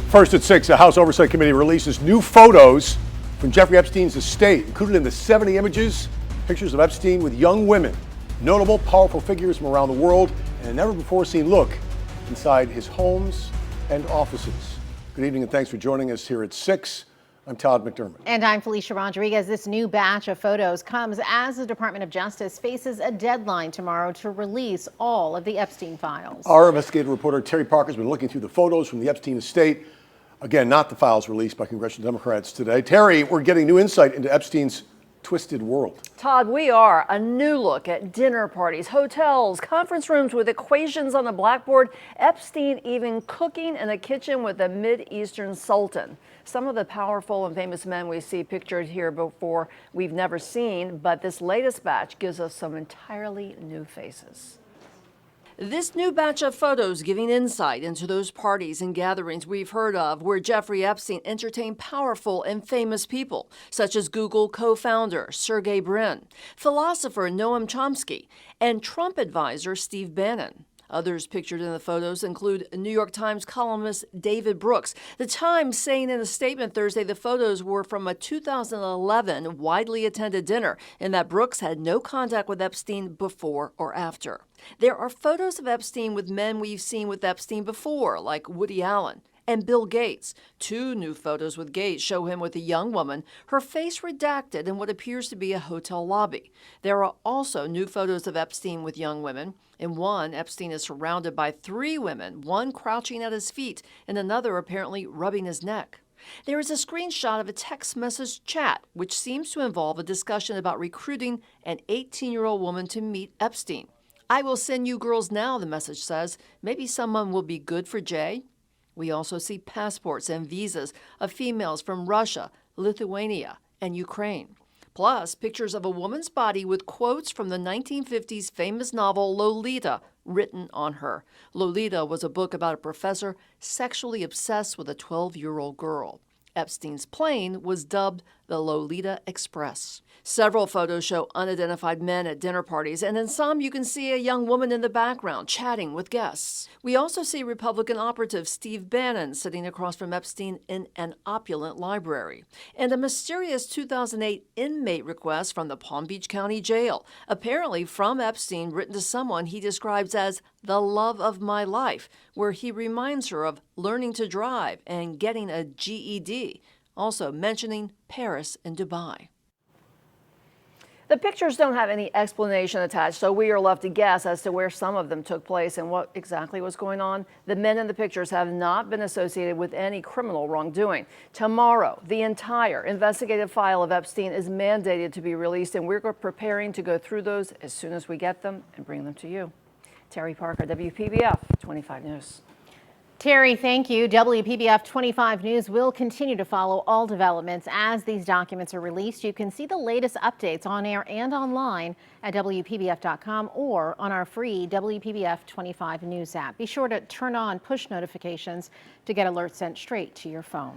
First at 6, the House Oversight Committee releases new photos from Jeffrey Epstein's estate. Included in the 70 images, pictures of Epstein with young women, notable, powerful figures from around the world, and a never-before-seen look inside his homes and offices. Good evening and thanks for joining us here at 6. I'm Todd McDermott. And I'm Felicia Rodriguez. This new batch of photos comes as the Department of Justice faces a deadline tomorrow to release all of the Epstein files. Our investigative reporter Terry Parker has been looking through the photos from the Epstein estate. Again, not the files released by congressional Democrats today. Terry, we're getting new insight into Epstein's twisted world. Todd, we are. A new look at dinner parties, hotels, conference rooms with equations on the blackboard. Epstein even cooking in a kitchen with a Mid-Eastern sultan. Some of the powerful and famous men we see pictured here before we've never seen, but this latest batch gives us some entirely new faces. This new batch of photos giving insight into those parties and gatherings we've heard of where Jeffrey Epstein entertained powerful and famous people, such as Google co-founder Sergey Brin, philosopher Noam Chomsky, and Trump advisor Steve Bannon. Others pictured in the photos include New York Times columnist David Brooks. The Times saying in a statement Thursday the photos were from a 2011 widely attended dinner and that Brooks had no contact with Epstein before or after. There are photos of Epstein with men we've seen with Epstein before, like Woody Allen and Bill Gates. Two new photos with Gates show him with a young woman, her face redacted in what appears to be a hotel lobby. There are also new photos of Epstein with young women. In one, Epstein is surrounded by three women, one crouching at his feet and another apparently rubbing his neck. There is a screenshot of a text message chat, which seems to involve a discussion about recruiting an 18-year-old woman to meet Epstein. "I will send you girls now," the message says. "Maybe someone will be good for Jay." We also see passports and visas of females from Russia, Lithuania, and Ukraine. Plus, pictures of a woman's body with quotes from the 1950s famous novel Lolita written on her. Lolita was a book about a professor sexually obsessed with a 12-year-old girl. Epstein's plane was dubbed the Lolita Express. Several photos show unidentified men at dinner parties, and in some you can see a young woman in the background chatting with guests. We also see Republican operative Steve Bannon sitting across from Epstein in an opulent library, and a mysterious 2008 inmate request from the Palm Beach County Jail, apparently from Epstein, written to someone he describes as the love of my life, where he reminds her of learning to drive and getting a GED, also mentioning Paris and Dubai. The pictures don't have any explanation attached, so we are left to guess as to where some of them took place and what exactly was going on. The men in the pictures have not been associated with any criminal wrongdoing. Tomorrow, the entire investigative file of Epstein is mandated to be released, and we're preparing to go through those as soon as we get them and bring them to you. Terry Parker, WPBF 25 News. Terry, thank you. WPBF 25 News will continue to follow all developments as these documents are released. You can see the latest updates on air and online at WPBF.com or on our free WPBF 25 News app. Be sure to turn on push notifications to get alerts sent straight to your phone.